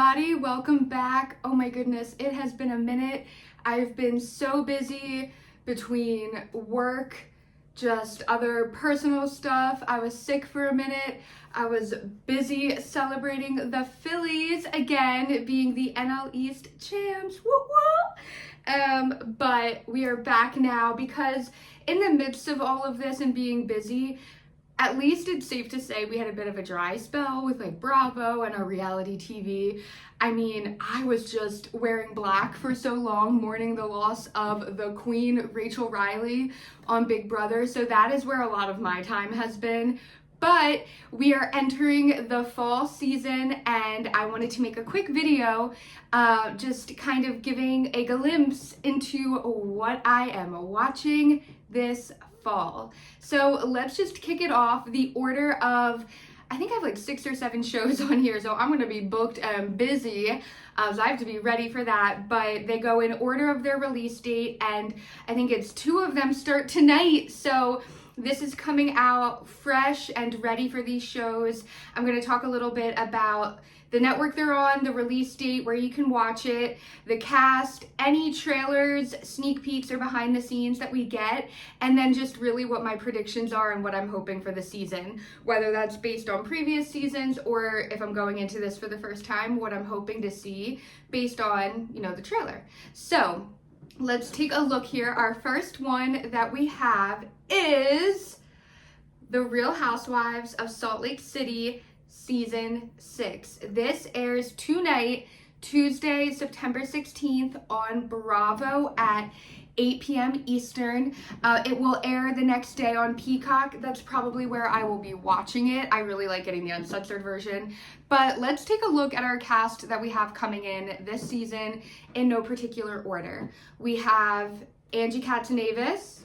everybody, welcome back. Oh my goodness, it has been a minute. I've been so busy between work, just other personal stuff. I was sick for a minute. I was busy celebrating the Phillies again, being the NL East champs. Woo woo! But we are back now because in the midst of all of this and being busy, at least it's safe to say we had a bit of a dry spell with like Bravo and our reality TV. I mean, I was just wearing black for so long, mourning the loss of the Queen, Rachel Riley, on Big Brother. So that is where a lot of my time has been. But we are entering the fall season and I wanted to make a quick video just kind of giving a glimpse into what I am watching this fall. So let's just kick it off. The order of, I think I have like 6 or 7 shows on here, so I'm gonna be booked and busy, so I have to be ready for that. But they go in order of their release date, and I think it's 2 of them start tonight. So this is coming out fresh and ready for these shows. I'm gonna talk a little bit about the network they're on, the release date, where you can watch it, the cast, any trailers, sneak peeks, or behind the scenes that we get, and then just really what my predictions are and what I'm hoping for the season, whether that's based on previous seasons or if I'm going into this for the first time, what I'm hoping to see based on, you know, the trailer. So let's take a look here. Our first one that we have is The Real Housewives of Salt Lake City, Season 6. This airs tonight, Tuesday, September 16th on Bravo at 8 p.m. Eastern. It will air the next day on Peacock. That's probably where I will be watching it. I really like getting the uncensored version. But let's take a look at our cast that we have coming in this season in no particular order. We have Angie Katzenavas,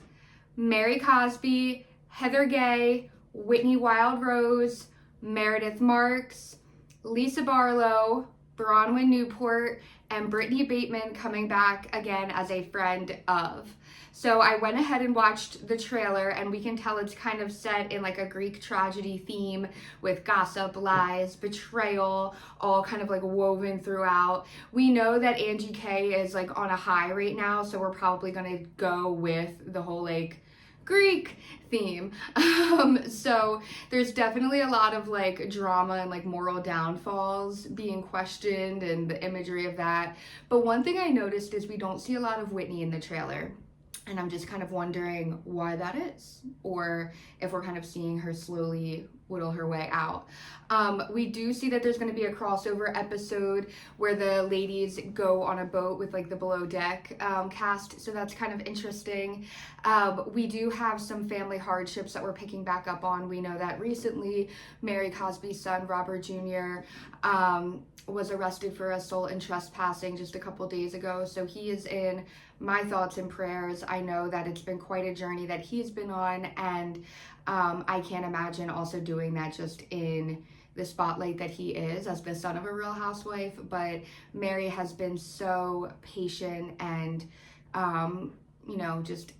Mary Cosby, Heather Gay, Whitney Wild Rose, Meredith Marks, Lisa Barlow, Bronwyn Newport, and Brittany Bateman coming back again as a friend of. So I went ahead and watched the trailer, and we can tell it's kind of set in like a Greek tragedy theme with gossip, lies, betrayal, all kind of like woven throughout. We know that Angie K is like on a high right now, so we're probably gonna go with the whole like Greek theme. So there's definitely a lot of like drama and like moral downfalls being questioned and the imagery of that. But one thing I noticed is we don't see a lot of Whitney in the trailer. And I'm just kind of wondering why that is, or if we're kind of seeing her slowly whittle her way out. We do see that there's going to be a crossover episode where the ladies go on a boat with like the below deck cast, so that's kind of interesting. We do have some family hardships that we're picking back up on. We know that recently Mary Cosby's son, Robert Jr., was arrested for assault and trespassing just a couple days ago, so he is in my thoughts and prayers. I know that it's been quite a journey that he's been on, and I can't imagine also doing that just in the spotlight that he is as the son of a real housewife. But Mary has been so patient and you know, just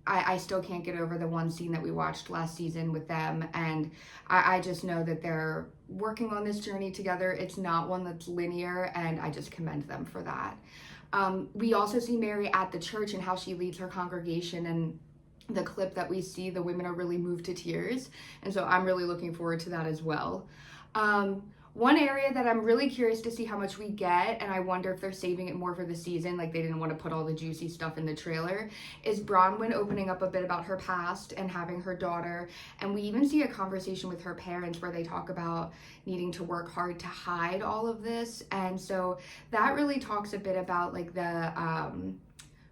I still can't get over the one scene that we watched last season with them, and I just know that they're working on this journey together. It's not one that's linear, and I just commend them for that. We also see Mary at the church and how she leads her congregation, and the clip that we see, the women are really moved to tears, and so I'm really looking forward to that as well. One area that I'm really curious to see how much we get, and I wonder if they're saving it more for the season, like they didn't want to put all the juicy stuff in the trailer, is Bronwyn opening up a bit about her past and having her daughter. And we even see a conversation with her parents where they talk about needing to work hard to hide all of this. And so that really talks a bit about like the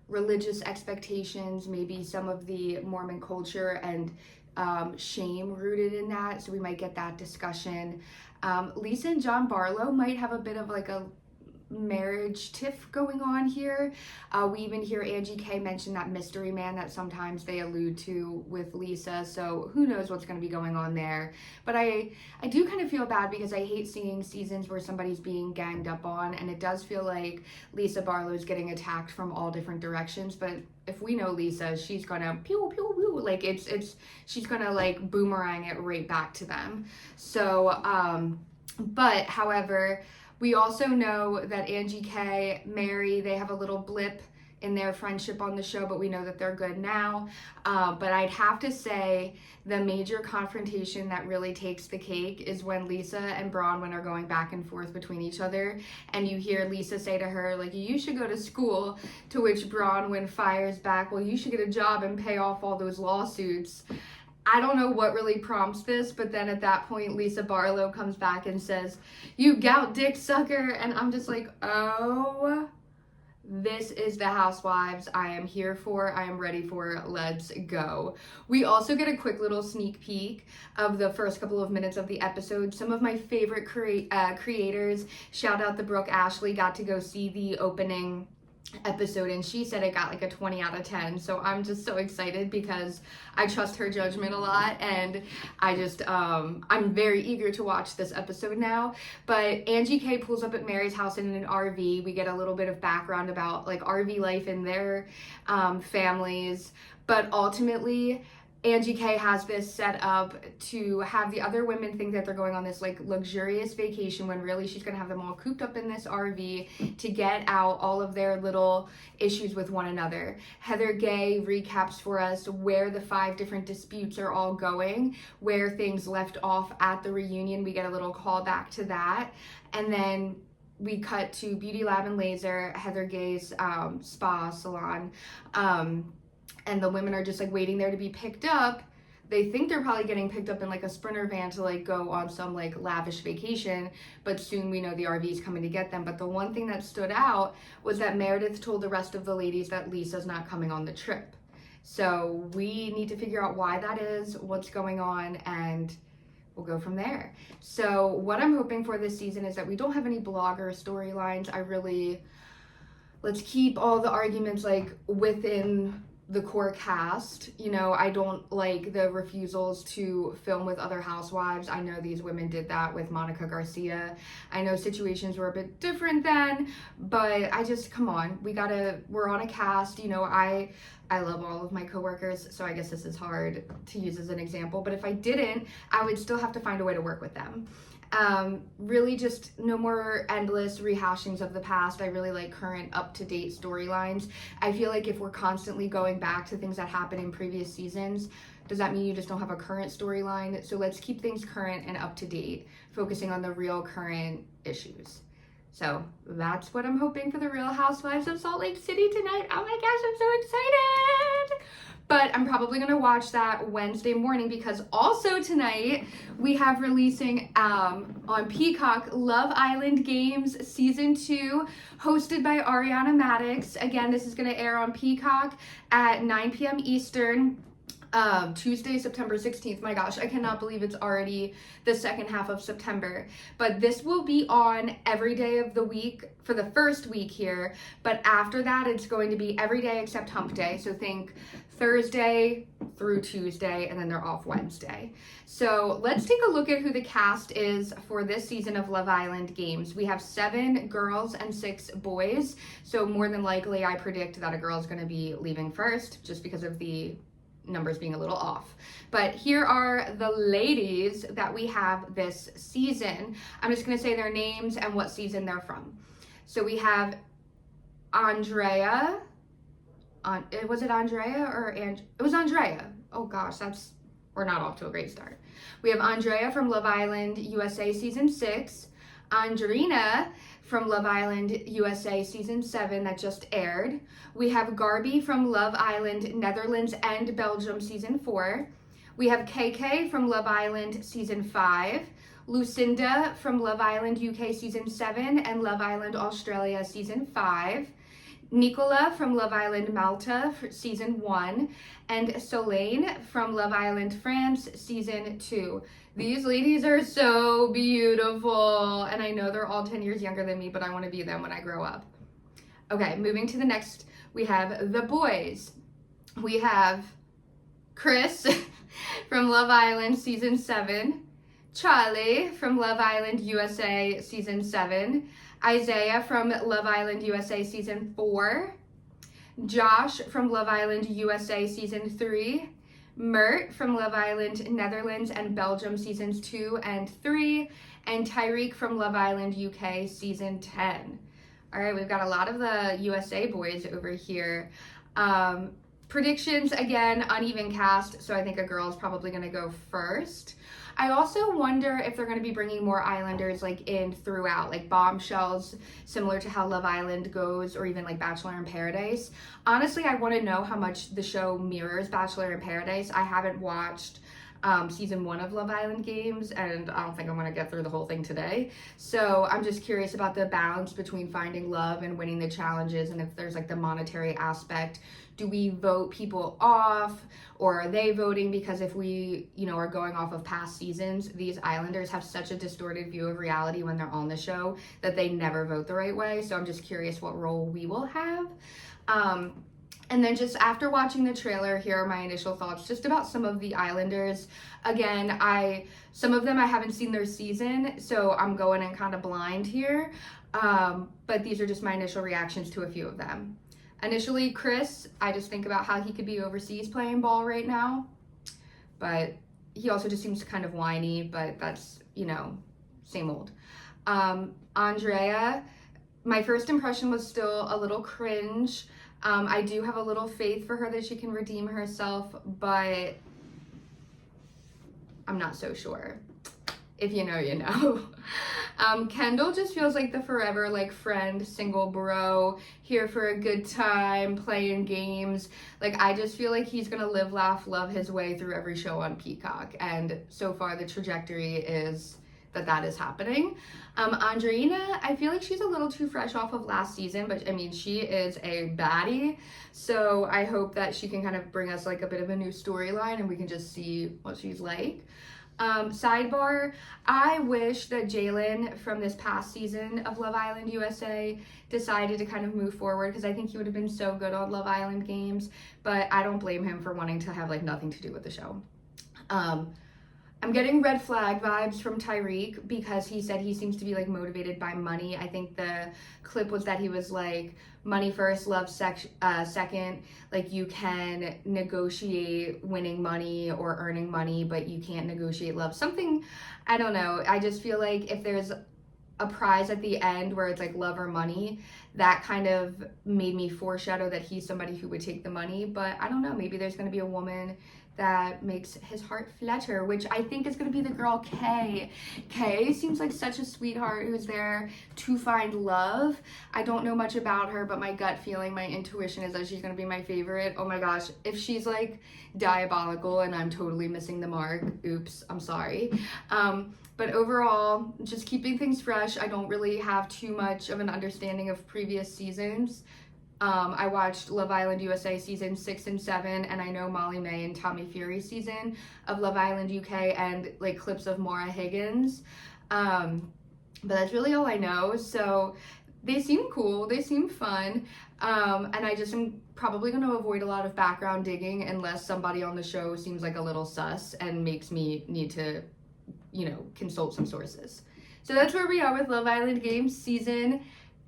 religious expectations, maybe some of the Mormon culture and shame rooted in that. So we might get that discussion. Lisa and John Barlow might have a bit of like a marriage tiff going on here. We even hear Angie K mention that mystery man that sometimes they allude to with Lisa, so who knows what's going to be going on there. But I do kind of feel bad because I hate seeing seasons where somebody's being ganged up on, and it does feel like Lisa Barlow's getting attacked from all different directions. But if we know Lisa, she's gonna pew pew pew, like she's gonna like boomerang it right back to them. So but however, We also know that Angie K, Mary, they have a little blip in their friendship on the show, but we know that they're good now. But I'd have to say the major confrontation that really takes the cake is when Lisa and Bronwyn are going back and forth between each other, and you hear Lisa say to her, like, you should go to school, to which Bronwyn fires back, well, you should get a job and pay off all those lawsuits. I don't know what really prompts this, but then at that point, Lisa Barlow comes back and says, you gout dick sucker, and I'm just like, oh, this is the Housewives I am here for. I am ready for. Let's go. We also get a quick little sneak peek of the first couple of minutes of the episode. Some of my favorite creators, shout out the Brooke Ashley, got to go see the opening episode, and she said it got like a 20 out of 10. So I'm just so excited because I trust her judgment a lot, and I just I'm very eager to watch this episode now. But Angie K pulls up at Mary's house in an RV. We get a little bit of background about like RV life in their families, but ultimately Angie K has this set up to have the other women think that they're going on this like luxurious vacation when really she's gonna have them all cooped up in this RV to get out all of their little issues with one another. Heather Gay recaps for us where the 5 different disputes are all going, where things left off at the reunion. We get a little call back to that. And then we cut to Beauty Lab and Laser, Heather Gay's spa salon. And the women are just like waiting there to be picked up. They think they're probably getting picked up in like a Sprinter van to like go on some like lavish vacation, but soon we know the RV is coming to get them. But the one thing that stood out was that Meredith told the rest of the ladies that Lisa's not coming on the trip. So we need to figure out why that is, what's going on, and we'll go from there. So what I'm hoping for this season is that we don't have any blogger storylines. Let's keep all the arguments like within the core cast. You know, I don't like the refusals to film with other housewives. I know these women did that with Monica Garcia. I know situations were a bit different then, but I just, come on, we're on a cast. You know, I love all of my coworkers, so I guess this is hard to use as an example, but if I didn't, I would still have to find a way to work with them. Really just no more endless rehashings of the past. I really like current up-to-date storylines. I feel like if we're constantly going back to things that happened in previous seasons, does that mean you just don't have a current storyline? So let's keep things current and up-to-date, focusing on the real current issues. So that's what I'm hoping for the Real Housewives of Salt Lake City tonight. Oh my gosh, I'm so excited! But I'm probably gonna watch that Wednesday morning because also tonight we have releasing on Peacock Love Island Games Season 2, hosted by Ariana Madix. Again, this is gonna air on Peacock at 9 p.m. Eastern. Tuesday, September 16th. My gosh, I cannot believe it's already the second half of September. But this will be on every day of the week for the first week here. But after that, it's going to be every day except hump day. So think Thursday through Tuesday, and then they're off Wednesday. So let's take a look at who the cast is for this season of Love Island Games. We have 7 girls and 6 boys. So more than likely, I predict that a girl is going to be leaving first just because of the numbers being a little off. But here are the ladies that we have this season. I'm just going to say their names and what season they're from. So we have Andrea. Was it Andrea or It was Andrea. Oh gosh, we're not off to a great start. We have Andrea from Love Island USA Season 6. Andrina from Love Island USA Season 7 that just aired. We have Garby from Love Island Netherlands and Belgium Season 4. We have KK from Love Island Season 5. Lucinda from Love Island UK Season 7 and Love Island Australia Season 5. Nicola from Love Island Malta for Season 1. And Solane from Love Island France Season 2. These ladies are so beautiful, and I know they're all 10 years younger than me, but I want to be them when I grow up. Okay, moving to the next, we have the boys. We have Chris from Love Island Season 7, Charlie from Love Island USA Season 7, Isaiah from Love Island USA Season 4, Josh from Love Island USA Season 3, Mert from Love Island Netherlands and Belgium seasons 2 and 3, and Tyreek from Love Island UK season 10. All right, we've got a lot of the USA boys over here. Predictions, again, uneven cast, so I think a girl is probably going to go first. I also wonder if they're going to be bringing more Islanders like in throughout, like bombshells, similar to how Love Island goes, or even like Bachelor in Paradise. Honestly, I want to know how much the show mirrors Bachelor in Paradise. I haven't watched season 1 of Love Island Games, and I don't think I'm going to get through the whole thing today. So I'm just curious about the balance between finding love and winning the challenges, and if there's like the monetary aspect. Do we vote people off, or are they voting? Because if we, are going off of past seasons, these Islanders have such a distorted view of reality when they're on the show that they never vote the right way. So I'm just curious what role we will have. And then just after watching the trailer, here are my initial thoughts just about some of the Islanders. Again, some of them I haven't seen their season, so I'm going in kind of blind here. But these are just my initial reactions to a few of them. Initially, Chris, I just think about how he could be overseas playing ball right now. But he also just seems kind of whiny, but that's, same old. Andrea, my first impression was still a little cringe. I do have a little faith for her that she can redeem herself, but I'm not so sure. If you know, you know. Kendall just feels like the forever friend, single bro, here for a good time, playing games. I just feel like he's gonna live, laugh, love his way through every show on Peacock, and so far the trajectory is that is happening. Andreina, I feel like she's a little too fresh off of last season, but she is a baddie, so I hope that she can kind of bring us a bit of a new storyline and we can just see what she's like. Sidebar, I wish that Jalen from this past season of Love Island USA decided to kind of move forward, because I think he would have been so good on Love Island Games, but I don't blame him for wanting to have nothing to do with the show. I'm getting red flag vibes from Tyreek because he said he seems to be motivated by money. I think the clip was that he was money first, love second. You can negotiate winning money or earning money, but you can't negotiate love. Something, I don't know. I just feel like if there's a prize at the end where it's love or money, that kind of made me foreshadow that he's somebody who would take the money. But I don't know, maybe there's going to be a woman that makes his heart flutter, which I think is going to be the girl Kay. Kay seems like such a sweetheart who's there to find love. I don't know much about her, but my gut feeling, my intuition is that she's going to be my favorite. Oh my gosh, if she's diabolical and I'm totally missing the mark, oops, I'm sorry. But overall, just keeping things fresh. I don't really have too much of an understanding of previous seasons. I watched Love Island USA season 6 and 7, and I know Molly May and Tommy Fury's season of Love Island UK and clips of Maura Higgins. But that's really all I know. So they seem cool, they seem fun, and I just am probably going to avoid a lot of background digging unless somebody on the show seems a little sus and makes me need to, consult some sources. So that's where we are with Love Island Games season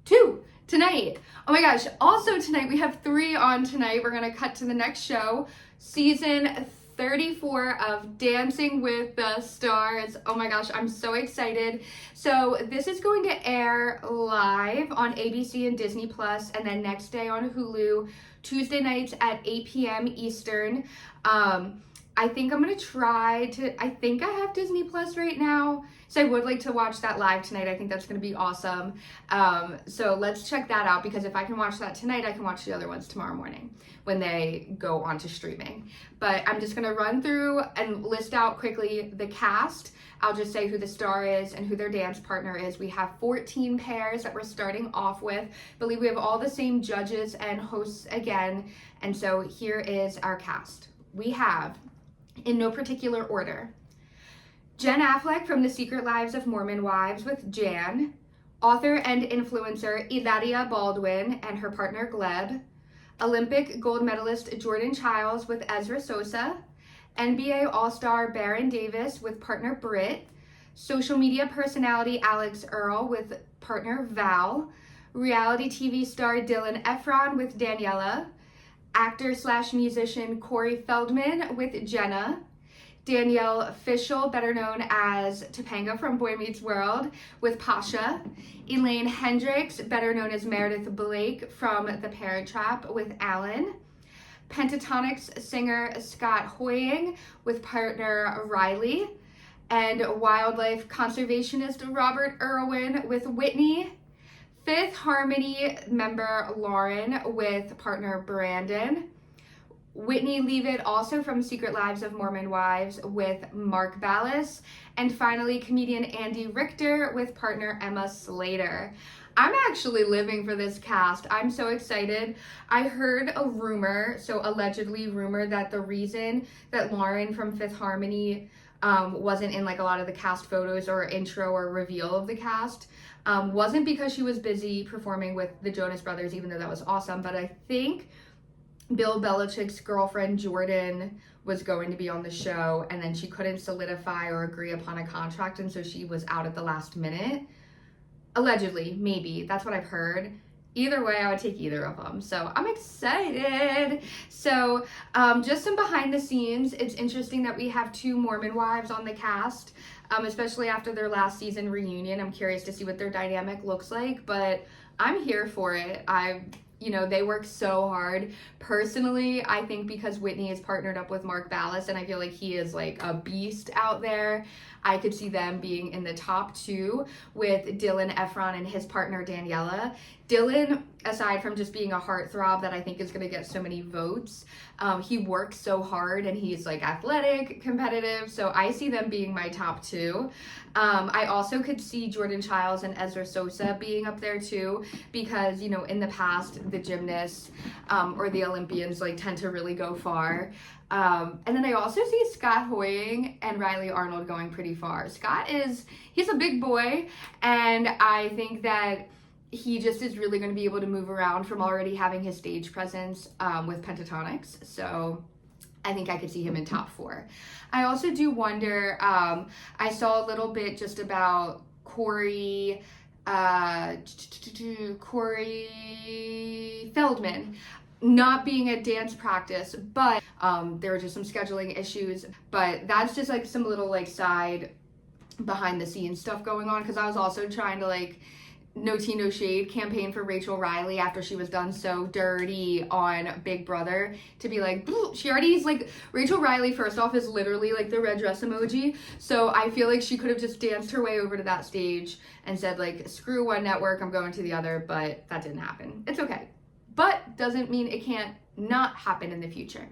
2. Tonight, oh my gosh, also tonight we have 3 on tonight. We're gonna cut to the next show, season 34 of Dancing with the Stars. Oh my gosh, I'm so excited. So this is going to air live on ABC and Disney Plus, and then next day on Hulu, Tuesday nights at 8 p.m. Eastern. I think I'm gonna try to, I think I have Disney Plus right now, so I would like to watch that live tonight. I think that's gonna be awesome. So let's check that out, because if I can watch that tonight, I can watch the other ones tomorrow morning when they go on to streaming. But I'm just gonna run through and list out quickly the cast. I'll just say who the star is and who their dance partner is. We have 14 pairs that we're starting off with. I believe we have all the same judges and hosts again. And so here is our cast. We have, in no particular order, Jen Affleck from The Secret Lives of Mormon Wives with Jan, author and influencer Ilaria Baldwin and her partner Gleb, Olympic gold medalist Jordan Childs with Ezra Sosa, NBA All-Star Baron Davis with partner Britt, social media personality Alex Earl with partner Val, reality TV star Dylan Efron with Daniela, actor/musician Corey Feldman with Jenna, Danielle Fishel, better known as Topanga from Boy Meets World, with Pasha, Elaine Hendricks, better known as Meredith Blake from The Parent Trap, with Alan, Pentatonix singer Scott Hoying with partner Riley, and wildlife conservationist Robert Irwin with Whitney, Fifth Harmony member Lauren with partner Brandon, Whitney Leavitt, also from Secret Lives of Mormon Wives, with Mark Ballas, and finally comedian Andy Richter with partner Emma Slater. I'm actually living for this cast. I'm so excited. I heard a rumor, so allegedly rumor, that the reason that Lauren from Fifth Harmony wasn't in like a lot of the cast photos or intro or reveal of the cast wasn't because she was busy performing with the Jonas Brothers, even though that was awesome, but I think Bill Belichick's girlfriend Jordan was going to be on the show, and then she couldn't solidify or agree upon a contract, and so she was out at the last minute. Allegedly, maybe. That's what I've heard. Either way, I would take either of them. So I'm excited. So just some behind the scenes. It's interesting that we have 2 Mormon wives on the cast, especially after their last season reunion. I'm curious to see what their dynamic looks like, but I'm here for it. They work so hard. Personally, I think because Whitney is partnered up with Mark Ballas, and I feel like he is like a beast out there, I could see them being in the top 2 with Dylan Efron and his partner Daniela. Dylan, aside from just being a heartthrob that I think is going to get so many votes, he works so hard and he's like athletic, competitive, so I see them being my top 2. I also could see Jordan Childs and Ezra Sosa being up there too, because in the past the gymnasts or the Olympians like tend to really go far. And then I also see Scott Hoying and Riley Arnold going pretty far. He's a big boy, and I think that he just is really going to be able to move around from already having his stage presence with Pentatonix. So I think I could see him in top 4. I also do wonder, I saw a little bit just about Corey Feldman not being at dance practice, but there were just some scheduling issues. But that's just like some little like side behind the scenes stuff going on, because I was also trying to like no tea, no shade campaign for Rachel Riley after she was done so dirty on Big Brother, to be like, she already is like, Rachel Riley first off is literally like the red dress emoji, so I feel like she could have just danced her way over to that stage and said like, screw one network, I'm going to the other, but that didn't happen. It's okay, but doesn't mean it can't not happen in the future.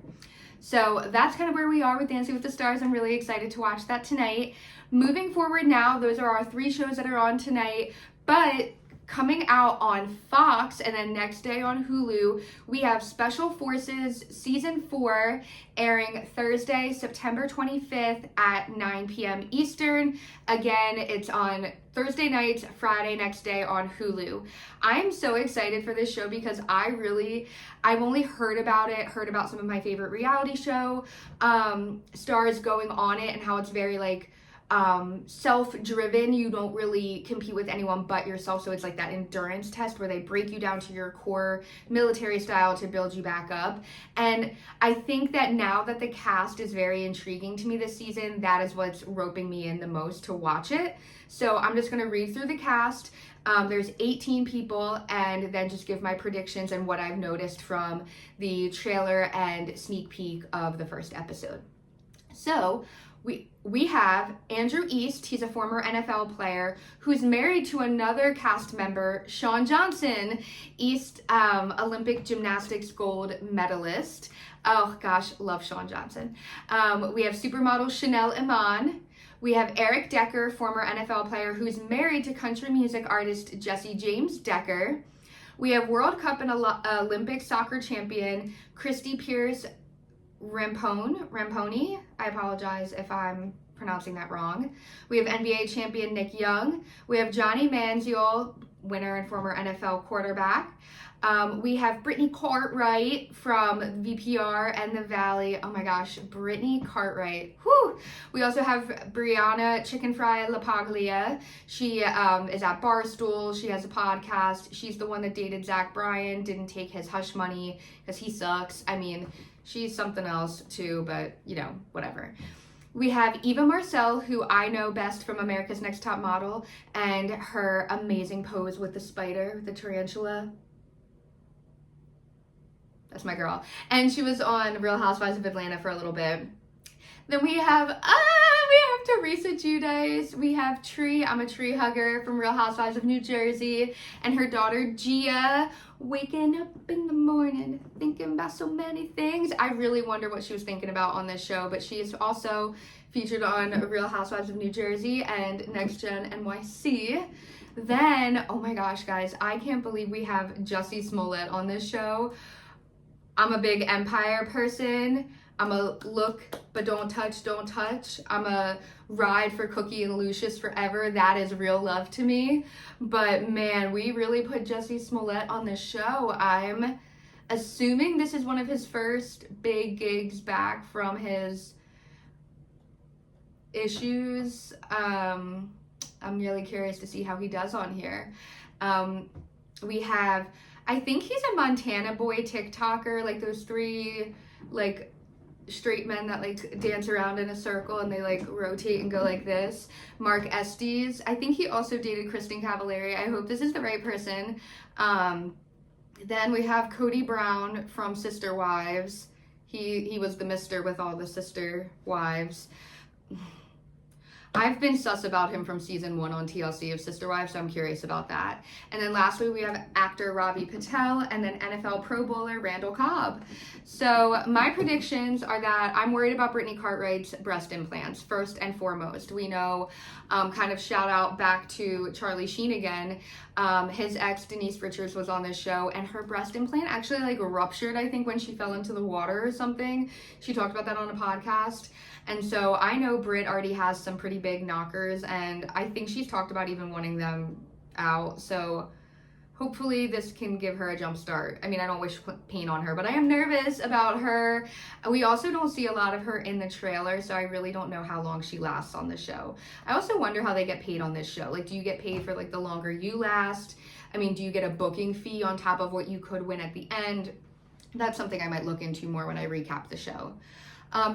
So that's kind of where we are with Dancing with the Stars. I'm really excited to watch that tonight. Moving forward now, those are our 3 shows that are on tonight. But coming out on Fox and then next day on Hulu, we have Special Forces Season 4 airing Thursday, September 25th at 9 p.m. Eastern. Again, it's on Thursday nights, Friday next day on Hulu. I'm so excited for this show because I've only heard about some of my favorite reality show stars going on it, and how it's very like self-driven. You don't really compete with anyone but yourself, so it's like that endurance test where they break you down to your core military style to build you back up. And I think that now that the cast is very intriguing to me this season, that is what's roping me in the most to watch it. So I'm just going to read through the cast. There's 18 people, and then just give my predictions and what I've noticed from the trailer and sneak peek of the first episode. So we have Andrew East. He's a former NFL player who's married to another cast member, Shawn Johnson, East Olympic gymnastics gold medalist. Oh gosh, love Shawn Johnson. We have supermodel Chanel Iman. We have Eric Decker, former NFL player who's married to country music artist Jesse James Decker. We have World Cup and Olympic soccer champion Christy Pierce Ramponi. I apologize if I'm pronouncing that wrong. We have NBA champion Nick Young. We have Johnny Manziel, winner and former NFL quarterback. We have Brittany Cartwright from VPR and The Valley. Oh my gosh, Brittany Cartwright. Whew. We also have Brianna Chicken Fry LaPaglia. She is at Barstool. She has a podcast. She's the one that dated Zach Bryan, didn't take his hush money because he sucks. I mean, she's something else too, but you know, whatever. We have Eva Marcel, who I know best from America's Next Top Model, and her amazing pose with the spider, the tarantula. That's my girl. And she was on Real Housewives of Atlanta for a little bit. Then we have Teresa Giudice. We have Tree, I'm a tree hugger from Real Housewives of New Jersey. And her daughter Gia, waking up in the morning, thinking about so many things. I really wonder what she was thinking about on this show, but she is also featured on Real Housewives of New Jersey and Next Gen NYC. Then, oh my gosh, guys, I can't believe we have Jussie Smollett on this show. I'm a big Empire person. I'm a look, but don't touch, don't touch. I'm a ride for Cookie and Lucius forever. That is real love to me. But man, we really put Jussie Smollett on this show. I'm assuming this is one of his first big gigs back from his issues. I'm really curious to see how he does on here. We have, I think he's a Montana boy TikToker, like those three like straight men that like dance around in a circle and they like rotate and go like this. Mark Estes. I think he also dated Kristen Cavallari. I hope this is the right person. Then we have Cody Brown from Sister Wives. He was the mister with all the sister wives. I've been sus about him from season 1 on TLC of Sister Wives, so I'm curious about that. And then lastly, we have actor Ravi Patel and then NFL Pro Bowler Randall Cobb. So my predictions are that I'm worried about Brittany Cartwright's breast implants, first and foremost. We know, kind of shout out back to Charlie Sheen again, his ex Denise Richards was on this show and her breast implant actually like ruptured, I think, when she fell into the water or something. She talked about that on a podcast. And so I know Britt already has some pretty big knockers and I think she's talked about even wanting them out. So hopefully this can give her a jump start. I mean, I don't wish pain on her, but I am nervous about her. We also don't see a lot of her in the trailer, so I really don't know how long she lasts on the show. I also wonder how they get paid on this show. Like, do you get paid for like the longer you last? I mean, do you get a booking fee on top of what you could win at the end? That's something I might look into more when I recap the show.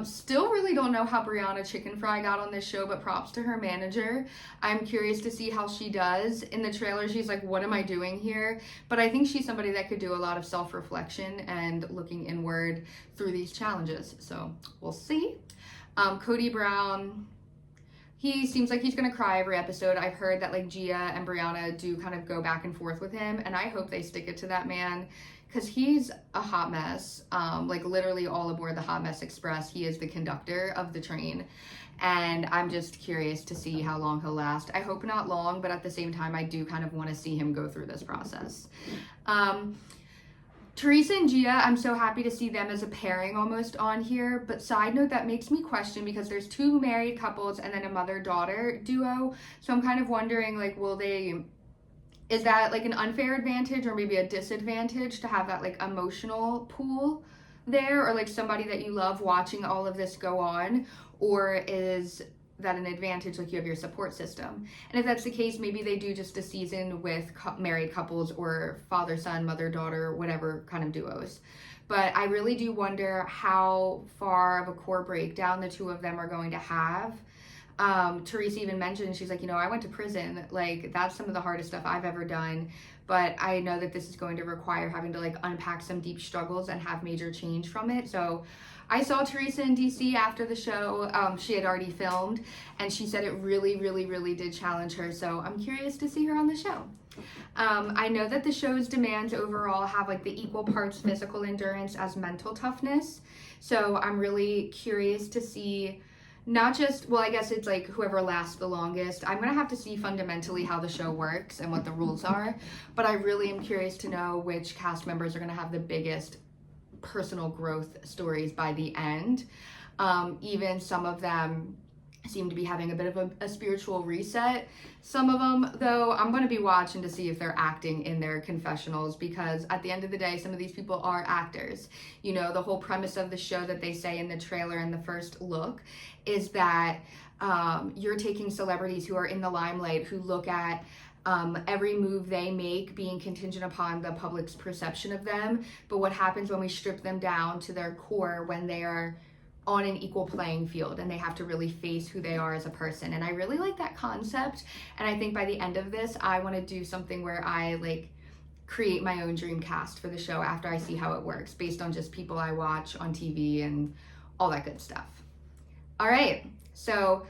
Still really don't know how Brianna Chicken Fry got on this show, but props to her manager. I'm curious to see how she does. In the trailer, she's like, what am I doing here? But I think she's somebody that could do a lot of self-reflection and looking inward through these challenges. So we'll see. Cody Brown, he seems like he's gonna cry every episode. I've heard that like Gia and Brianna do kind of go back and forth with him, and I hope they stick it to that man, because he's a hot mess. Like literally all aboard the Hot Mess Express, he is the conductor of the train. And I'm just curious to see how long he'll last. I hope not long, but at the same time, I do kind of want to see him go through this process. Teresa and Gia, I'm so happy to see them as a pairing almost on here. But side note, that makes me question because there's 2 married couples and then a mother-daughter duo. So I'm kind of wondering, like, is that like an unfair advantage or maybe a disadvantage to have that like emotional pool there, or like somebody that you love watching all of this go on? Or is that an advantage, like you have your support system? And if that's the case, maybe they do just a season with married couples or father-son, mother-daughter, whatever kind of duos. But I really do wonder how far of a core breakdown the 2 of them are going to have. Teresa even mentioned, she's like, I went to prison. Like, that's some of the hardest stuff I've ever done. But I know that this is going to require having to like unpack some deep struggles and have major change from it. So I saw Teresa in DC after the show. She had already filmed and she said it really, really, really did challenge her. So I'm curious to see her on the show. I know that the show's demands overall have like the equal parts physical endurance as mental toughness. So I'm really curious to see not just, well, I guess it's like whoever lasts the longest. I'm going to have to see fundamentally how the show works and what the rules are. But I really am curious to know which cast members are going to have the biggest personal growth stories by the end. Even some of them seem to be having a bit of a spiritual reset. Some of them, though, I'm going to be watching to see if they're acting in their confessionals, because at the end of the day, some of these people are actors. You know, the whole premise of the show that they say in the trailer and the first look is that you're taking celebrities who are in the limelight, who look at every move they make being contingent upon the public's perception of them. But what happens when we strip them down to their core, when they are on an equal playing field and they have to really face who they are as a person? And I really like that concept. And I think by the end of this, I want to do something where I like create my own dream cast for the show after I see how it works, based on just people I watch on TV and all that good stuff. All right, so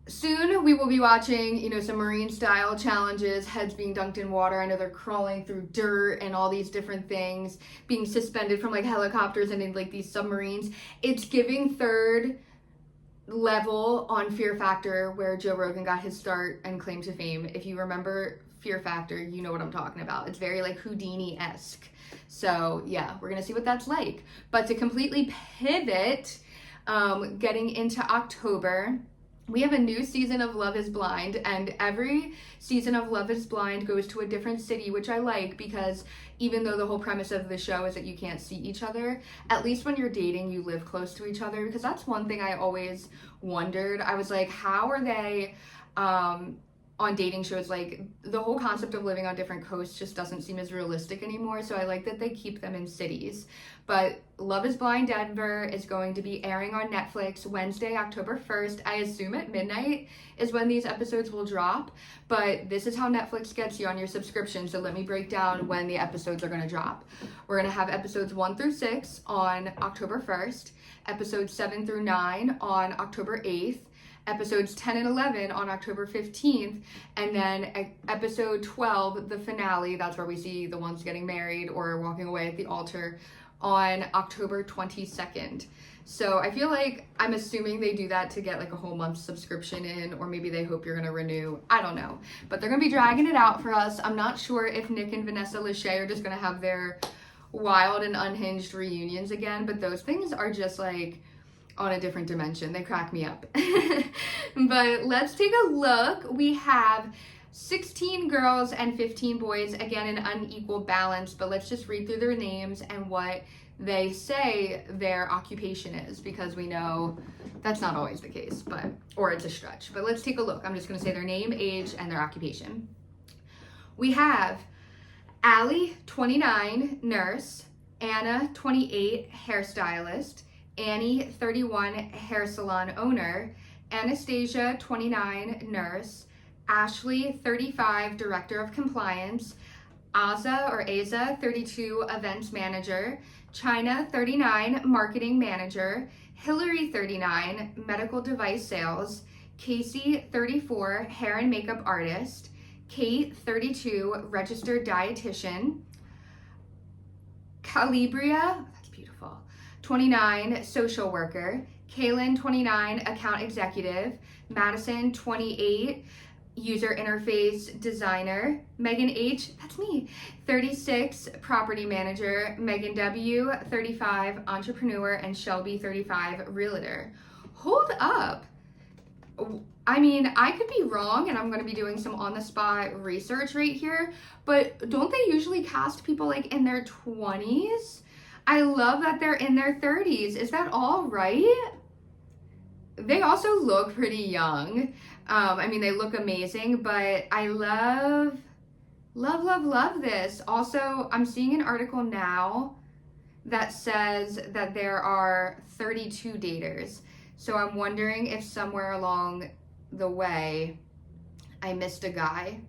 soon we will be watching, you know, some marine style challenges, heads being dunked in water. I know they're crawling through dirt and all these different things, being suspended from like helicopters and in like these submarines. It's giving third level on Fear Factor, where Joe Rogan got his start and claim to fame. If you remember Fear Factor, you know what I'm talking about. It's very like Houdini-esque. So yeah, we're gonna see what that's like. But to completely pivot, getting into October, we have a new season of Love is Blind, and every season of Love is Blind goes to a different city, which I like, because even though the whole premise of the show is that you can't see each other, at least when you're dating, you live close to each other. Because that's one thing I always wondered. I was like, how are they on dating shows? Like, the whole concept of living on different coasts just doesn't seem as realistic anymore. So I like that they keep them in cities. But Love is Blind Denver is going to be airing on Netflix Wednesday, October 1st. I assume at midnight is when these episodes will drop, but this is how Netflix gets you on your subscription. So let me break down when the episodes are going to drop. We're going to have episodes 1 through 6 on October 1st, episodes 7 through 9 on October 8th, episodes 10 and 11 on October 15th, and then episode 12, the finale, that's where we see the ones getting married or walking away at the altar, on October 22nd. So I feel like, I'm assuming they do that to get like a whole month's subscription in, or maybe they hope you're gonna renew. I don't know. But they're gonna be dragging it out for us. I'm not sure if Nick and Vanessa Lachey are just gonna have their wild and unhinged reunions again, but those things are just like on a different dimension. They crack me up. But let's take a look. We have 16 girls and 15 boys, again an unequal balance, but let's just read through their names and what they say their occupation is, because we know that's not always the case, but, or it's a stretch. But let's take a look. I'm just going to say their name, age, and their occupation. We have Allie, 29, nurse; Anna, 28, hairstylist; Annie, 31, hair salon owner; Anastasia, 29, nurse; Ashley, 35, director of compliance; Aza, 32, events manager; China, 39, marketing manager; Hillary, 39, medical device sales; Casey, 34, hair and makeup artist; Kate, 32, registered dietitian; Calibria, that's beautiful, 29, social worker; Kaylin, 29, account executive; Madison, 28, user interface designer; Megan H, that's me, 36, property manager; Megan W, 35, entrepreneur; and Shelby, 35, realtor. Hold up. I mean, I could be wrong, and I'm going to be doing some on-the-spot research right here, but don't they usually cast people like in their 20s? I love that they're in their 30s. Is that all right? They also look pretty young. I mean, they look amazing, but I love this. Also, I'm seeing an article now that says that there are 32 daters. So I'm wondering if somewhere along the way I missed a guy.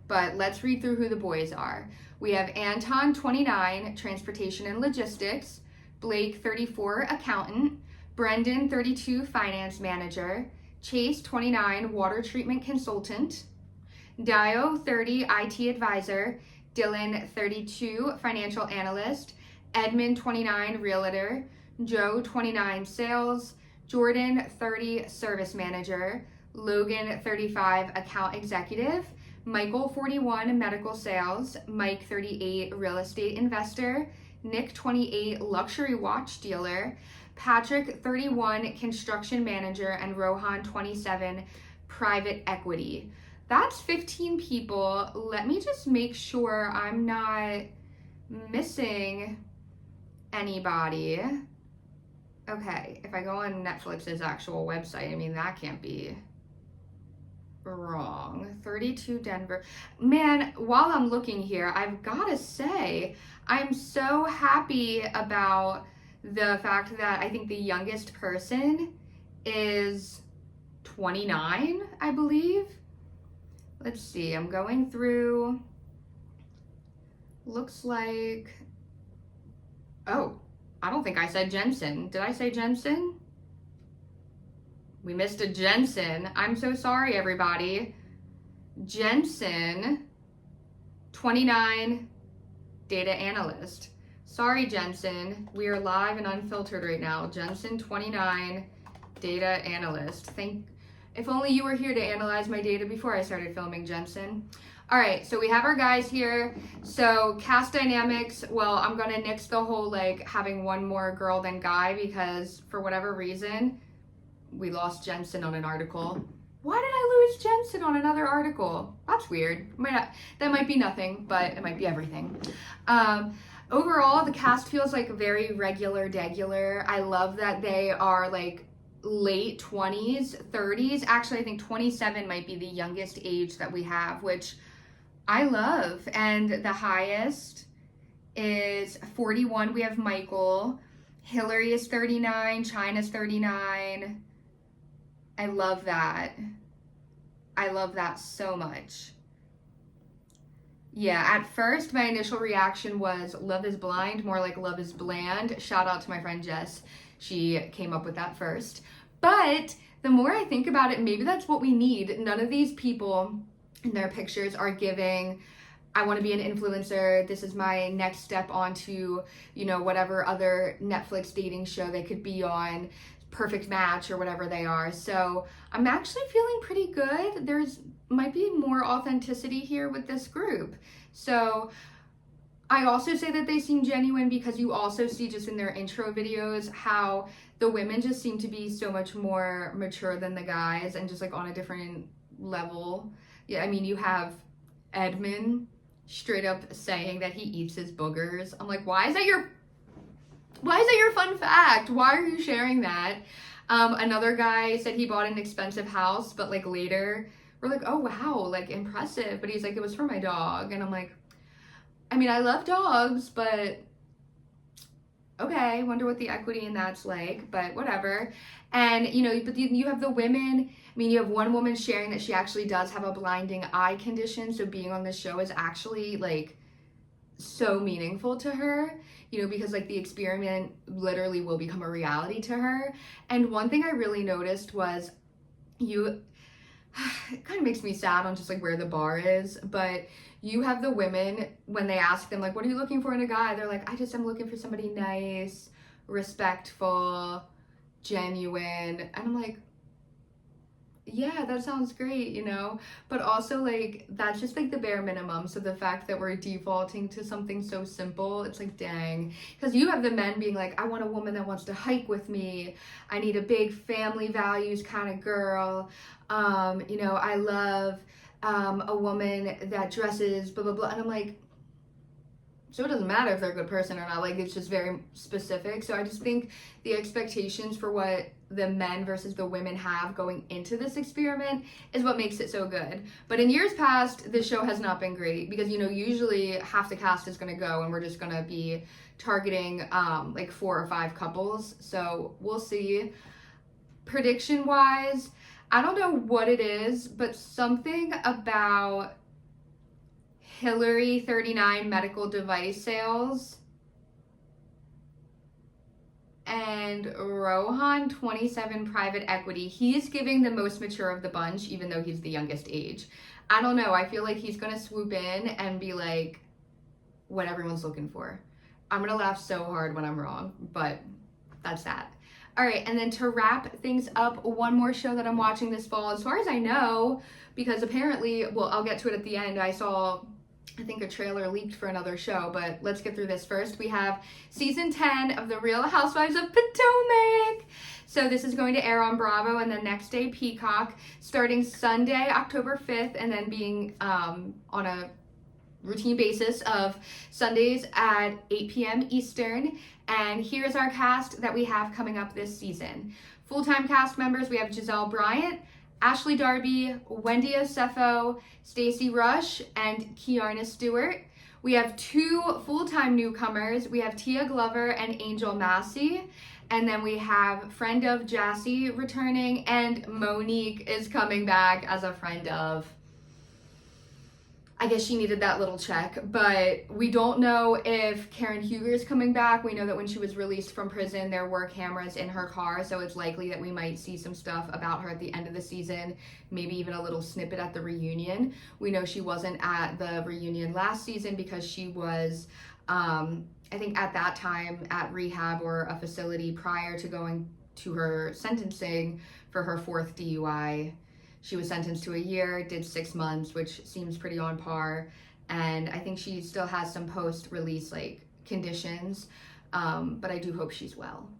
But let's read through who the boys are. We have Anton, 29, transportation and logistics; Blake, 34, accountant; Brendan, 32, finance manager; Chase, 29, water treatment consultant; Dio, 30, IT advisor; Dylan, 32, financial analyst; Edmund, 29, realtor; Joe, 29, sales; Jordan, 30, service manager; Logan, 35, account executive; Michael, 41, medical sales; Mike, 38, real estate investor; Nick, 28, luxury watch dealer, Patrick, 31, construction manager, and Rohan, 27, private equity. That's 15 people. Let me just make sure I'm not missing anybody. Okay, if I go on Netflix's actual website, I mean, that can't be wrong. 32 Denver. Man, while I'm looking here, I've got to say, I'm so happy about the fact that I think the youngest person is 29, I believe. Let's see, I'm going through. Looks like, oh, I don't think I said Jensen. Did I say Jensen? We missed a Jensen. I'm so sorry, everybody. Jensen, 29, data analyst. Sorry, Jensen. We are live and unfiltered right now. Jensen, 29, data analyst. If only you were here to analyze my data before I started filming, Jensen. All right, so we have our guys here. So cast dynamics, well, I'm gonna nix the whole like having one more girl than guy because for whatever reason, we lost Jensen on an article. Why did I lose Jensen on another article? That's weird. That might be nothing, but it might be everything. Overall, the cast feels like very regular. I love that they are like late 20s, 30s. Actually, I think 27 might be the youngest age that we have, which I love. And the highest is 41. We have Michael. Hillary is 39. China's 39. I love that. I love that so much. Yeah, at first, my initial reaction was Love is Blind, more like Love is Bland. Shout out to my friend Jess. She came up with that first. But the more I think about it, maybe that's what we need. None of these people in their pictures are giving, I want to be an influencer. This is my next step onto, you know, whatever other Netflix dating show they could be on, Perfect Match or whatever they are. So I'm actually feeling pretty good. There's might be more authenticity here with this group. So I also say that they seem genuine because you also see just in their intro videos how the women just seem to be so much more mature than the guys and just like on a different level. Yeah, I mean, you have Edmund straight up saying that he eats his boogers. I'm like, why is that your fun fact? Why are you sharing that? Another guy said he bought an expensive house, but like later we're like, oh wow, like impressive. But he's like, it was for my dog. And I'm like, I mean, I love dogs, but okay, wonder what the equity in that's like, but whatever. And you know, but you have the women. I mean, you have one woman sharing that she actually does have a blinding eye condition. So being on this show is actually like so meaningful to her, you know, because like the experiment literally will become a reality to her. And one thing I really noticed was it kind of makes me sad on just like where the bar is, but you have the women when they ask them like, what are you looking for in a guy? They're like, I'm looking for somebody nice, respectful, genuine. And I'm like, yeah, that sounds great, you know, but also like that's just like the bare minimum. So the fact that we're defaulting to something so simple, it's like, dang, because you have the men being like, I want a woman that wants to hike with me, I need a big family values kind of girl, you know, I love a woman that dresses blah blah blah. And I'm like, so it doesn't matter if they're a good person or not, like it's just very specific. So I just think the expectations for what the men versus the women have going into this experiment is what makes it so good. But in years past, the show has not been great because, you know, usually half the cast is going to go and we're just going to be targeting like 4 or 5 couples. So we'll see. Prediction wise, I don't know what it is, but something about Hillary, 39, medical device sales, and Rohan, 27, private equity. He's giving the most mature of the bunch, even though he's the youngest age. I don't know. I feel like he's going to swoop in and be like what everyone's looking for. I'm going to laugh so hard when I'm wrong, but that's that. All right, and then to wrap things up, one more show that I'm watching this fall, as far as I know, because apparently, well, I'll get to it at the end, I saw I think a trailer leaked for another show, but let's get through this first. We have season 10 of the Real Housewives of Potomac. So this is going to air on Bravo and then next day Peacock, starting Sunday, October 5th, and then being on a routine basis of Sundays at 8 p.m. Eastern. And here's our cast that we have coming up this season. Full-time cast members, we have Giselle Bryant, Ashley Darby, Wendy Osefo, Stacey Rush, and Kiarna Stewart. We have 2 full-time newcomers. We have Tia Glover and Angel Massey. And then we have friend of Jassy returning, and Monique is coming back as a friend of. I guess she needed that little check, but we don't know if Karen Huger is coming back. We know that when she was released from prison, there were cameras in her car, so it's likely that we might see some stuff about her at the end of the season, maybe even a little snippet at the reunion. We know she wasn't at the reunion last season because she was, I think at that time, at rehab or a facility prior to going to her sentencing for her 4th DUI. She was sentenced to a year, did 6 months, which seems pretty on par. And I think she still has some post-release conditions, but I do hope she's well.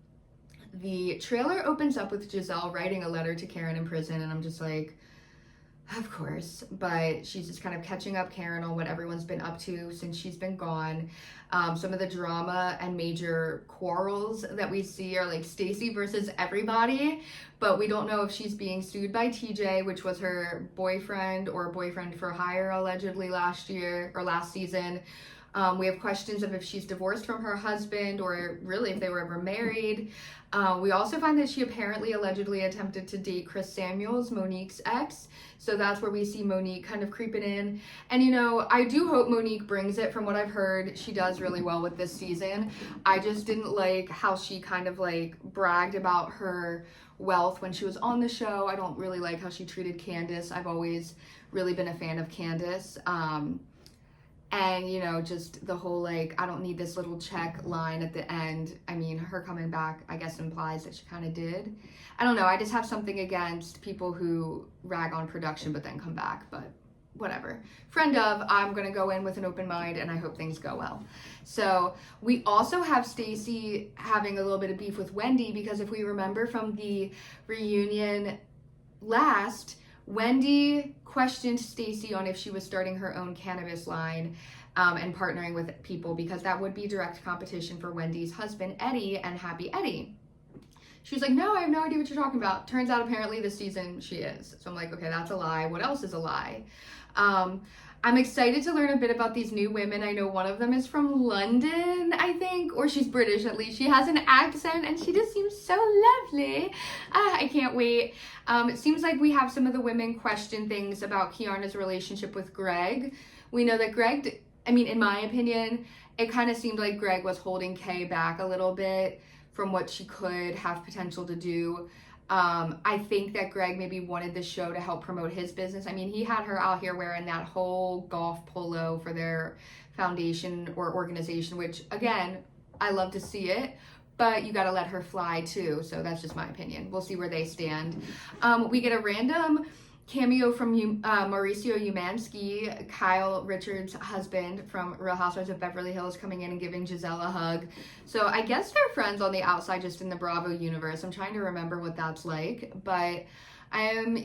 The trailer opens up with Giselle writing a letter to Karen in prison, and I'm just like, of course, but she's just kind of catching up Karen on what everyone's been up to since she's been gone. Some of the drama and major quarrels that we see are Stacey versus everybody, but we don't know if she's being sued by TJ, which was her boyfriend or boyfriend for hire allegedly last season. We have questions of if she's divorced from her husband or really if they were ever married. We also find that she apparently allegedly attempted to date Chris Samuels, Monique's ex. So that's where we see Monique kind of creeping in. And I do hope Monique brings it. From what I've heard, she does really well with this season. I just didn't like how she kind of bragged about her wealth when she was on the show. I don't really like how she treated Candace. I've always really been a fan of Candace. And, just the whole, I don't need this little check line at the end. I mean, her coming back, I guess, implies that she kind of did. I don't know. I just have something against people who rag on production but then come back. But whatever. Friend of, I'm going to go in with an open mind, and I hope things go well. So we also have Stacey having a little bit of beef with Wendy because if we remember from the reunion last, Wendy questioned Stacey on if she was starting her own cannabis line and partnering with people because that would be direct competition for Wendy's husband, Eddie, and Happy Eddie. She was like, no, I have no idea what you're talking about. Turns out apparently this season she is. So I'm like, okay, that's a lie. What else is a lie? I'm excited to learn a bit about these new women. I know one of them is from London, I think, or she's British at least. She has an accent and she just seems so lovely. I can't wait. It seems like we have some of the women question things about Kiarna's relationship with Greg. We know that Greg, in my opinion, it kind of seemed like Greg was holding Kay back a little bit from what she could have potential to do. I think that Greg maybe wanted the show to help promote his business. He had her out here wearing that whole golf polo for their foundation or organization, which again, I love to see it, but you gotta let her fly too. So that's just my opinion. We'll see where they stand. We get a random cameo from Mauricio Umansky, Kyle Richards' husband from Real Housewives of Beverly Hills, coming in and giving Giselle a hug. So I guess they're friends on the outside, just in the Bravo universe. I'm trying to remember what that's like, but I'm,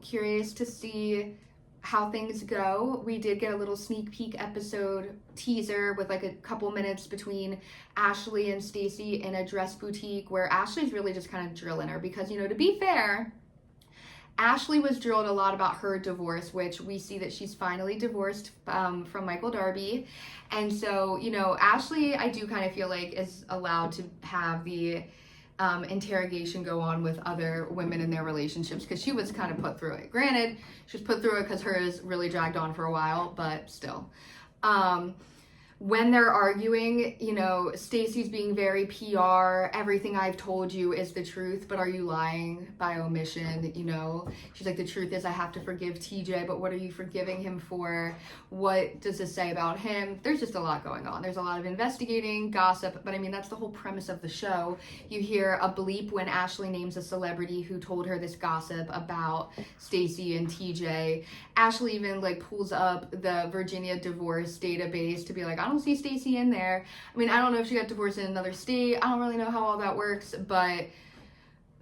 curious to see how things go. We did get a little sneak peek episode teaser with a couple minutes between Ashley and Stacey in a dress boutique where Ashley's really just kind of drilling her because, to be fair, Ashley was drilled a lot about her divorce, which we see that she's finally divorced from Michael Darby. And so, Ashley, I do kind of feel like is allowed to have the interrogation go on with other women in their relationships because she was kind of put through it. Granted, she was put through it because hers really dragged on for a while, but still. when they're arguing, you know, Stacey's being very PR, everything I've told you is the truth, but are you lying by omission, you know? She's like, the truth is I have to forgive TJ, but what are you forgiving him for? What does this say about him? There's just a lot going on. There's a lot of investigating, gossip, but I mean, that's the whole premise of the show. You hear a bleep when Ashley names a celebrity who told her this gossip about Stacey and TJ. Ashley even like pulls up the Virginia divorce database to be like, I don't see Stacey in there. I mean, I don't know if she got divorced in another state. I don't really know how all that works, but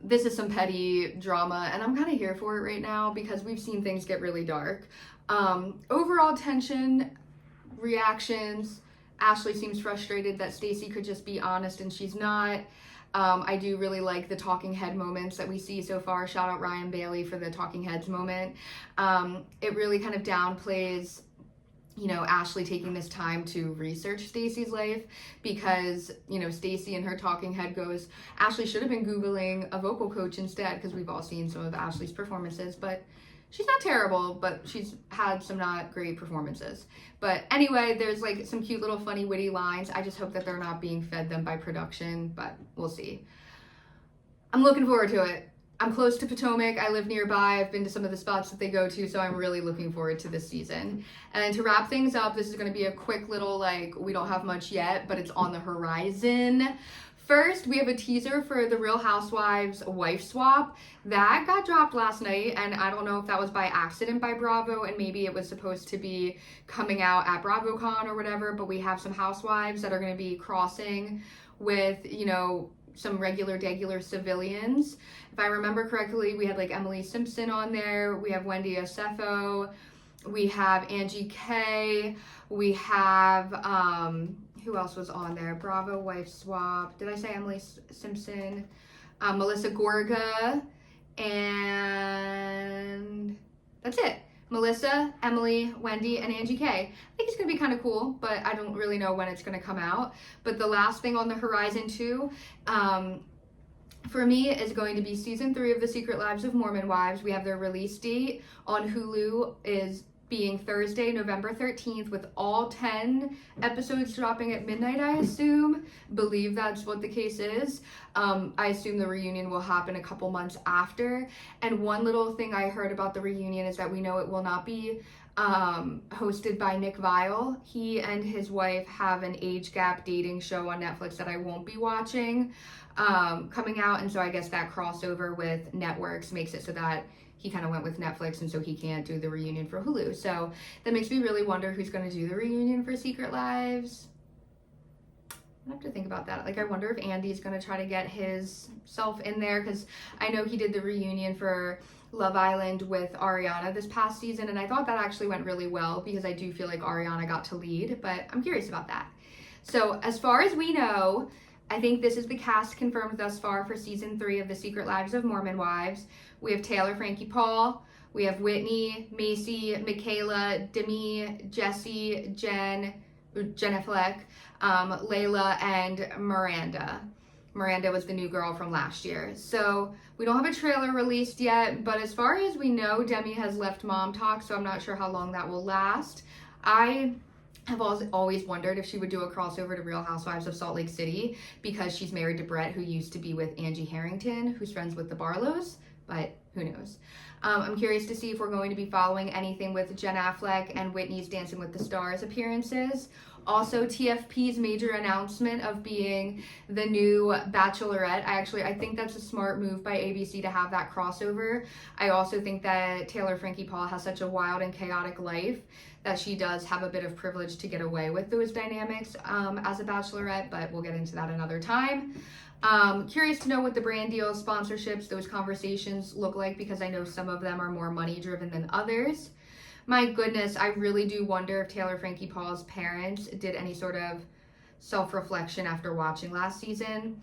this is some petty drama, and I'm kind of here for it right now because we've seen things get really dark. Overall tension, reactions. Ashley seems frustrated that Stacey could just be honest and she's not. I do really like the talking head moments that we see so far. Shout out Ryan Bailey for the talking heads moment. It really kind of downplays, you know, Ashley taking this time to research Stacey's life because, you know, Stacey in her talking head goes, Ashley should have been Googling a vocal coach instead, because we've all seen some of Ashley's performances, but she's not terrible, but she's had some not great performances. But anyway, there's like some cute little funny witty lines. I just hope that they're not being fed them by production, but we'll see. I'm looking forward to it. I'm close to Potomac. I live nearby. I've been to some of the spots that they go to, so I'm really looking forward to this season. And to wrap things up, this is going to be a quick little, like, we don't have much yet, but it's on the horizon. First, we have a teaser for the Real Housewives wife swap. That got dropped last night, and I don't know if that was by accident by Bravo, and maybe it was supposed to be coming out at BravoCon or whatever, but we have some housewives that are going to be crossing with, you know, some regular civilians. If I remember correctly, we had like Emily Simpson on there, we have Wendy Osefo, we have Angie K, we have who else was on there? Bravo wife swap. Did I say Emily Simpson? Melissa Gorga, and that's it. Melissa, Emily, Wendy, and Angie K. I think it's going to be kind of cool, but I don't really know when it's going to come out. But the last thing on the horizon too, for me, is going to be season 3 of The Secret Lives of Mormon Wives. We have their release date on Hulu is being Thursday, November 13th, with all 10 episodes dropping at midnight, I assume. Believe that's what the case is. I assume the reunion will happen a couple months after. And one little thing I heard about the reunion is that we know it will not be hosted by Nick Viall. He and his wife have an age gap dating show on Netflix that I won't be watching coming out, and so I guess that crossover with networks makes it so that he kind of went with Netflix, and so he can't do the reunion for Hulu. So that makes me really wonder who's going to do the reunion for Secret Lives. I have to think about that. Like, I wonder if Andy's going to try to get his self in there, because I know he did the reunion for Love Island with Ariana this past season, and I thought that actually went really well because I do feel like Ariana got to lead, but I'm curious about that. So as far as we know, I think this is the cast confirmed thus far for season 3 of The Secret Lives of Mormon Wives. We have Taylor Frankie Paul, we have Whitney, Macy, Michaela, Demi, Jesse, Jen Affleck, Layla, and Miranda. Miranda was the new girl from last year. So we don't have a trailer released yet, but as far as we know, Demi has left Mom Talk, so I'm not sure how long that will last. I have always wondered if she would do a crossover to Real Housewives of Salt Lake City, because she's married to Brett, who used to be with Angie Harrington, who's friends with the Barlows, but who knows. I'm curious to see if we're going to be following anything with Jen Affleck and Whitney's Dancing with the Stars appearances. Also, TFP's major announcement of being the new Bachelorette. I think that's a smart move by ABC to have that crossover. I also think that Taylor Frankie Paul has such a wild and chaotic life that she does have a bit of privilege to get away with those dynamics as a Bachelorette, but we'll get into that another time. Curious to know what the brand deals, sponsorships, those conversations look like, because I know some of them are more money driven than others. My goodness, I really do wonder if Taylor Frankie Paul's parents did any sort of self-reflection after watching last season.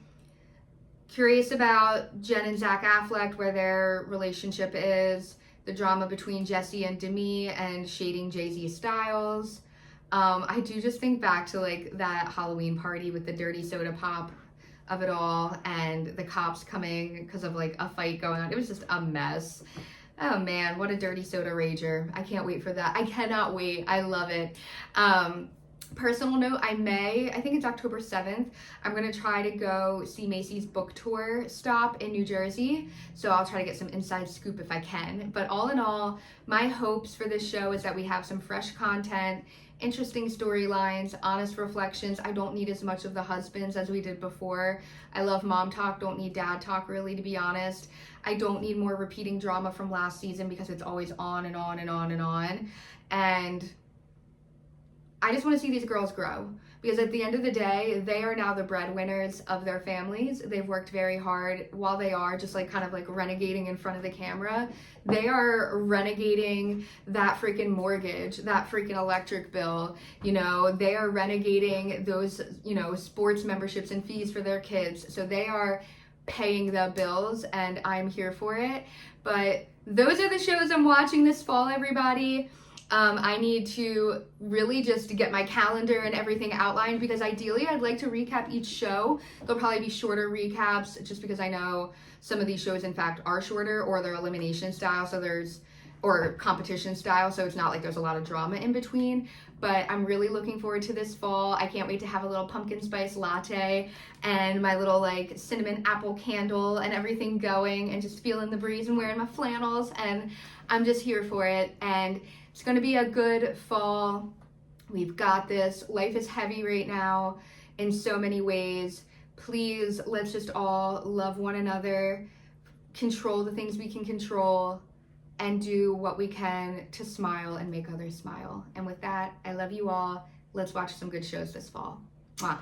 Curious about Jen and Zach Affleck, where their relationship is, the drama between Jesse and Demi, and shading Jay-Z Styles. I do just think back to like that Halloween party with the dirty soda pop of it all, and the cops coming because of like a fight going on. It was just a mess. Oh man, what a dirty soda rager. I can't wait for that. I cannot wait. I love it. Personal note, I think it's October 7th, I'm going to try to go see Macy's book tour stop in New Jersey, so I'll try to get some inside scoop if I can. But all in all, my hopes for this show is that we have some fresh content, interesting storylines, honest reflections. I don't need as much of the husbands as we did before. I love mom talk, don't need dad talk really, to be honest. I don't need more repeating drama from last season because it's always on and on and on and on. And I just want to see these girls grow, because at the end of the day, they are now the breadwinners of their families. They've worked very hard while they are just like kind of like renegading in front of the camera. They are renegading that freaking mortgage, that freaking electric bill, you know, they are renegading those, you know, sports memberships and fees for their kids. So they are paying the bills, and I'm here for it. But those are the shows I'm watching this fall, everybody. I need to really just get my calendar and everything outlined, because ideally I'd like to recap each show. There'll probably be shorter recaps just because I know some of these shows in fact are shorter, or they're elimination style, or competition style, so it's not like there's a lot of drama in between. But I'm really looking forward to this fall. I can't wait to have a little pumpkin spice latte and my little like cinnamon apple candle and everything going, and just feeling the breeze and wearing my flannels, and I'm just here for it. And it's going to be a good fall. We've got this. Life is heavy right now in so many ways. Please, let's just all love one another, control the things we can control, and do what we can to smile and make others smile. And with that, I love you all. Let's watch some good shows this fall. Mwah.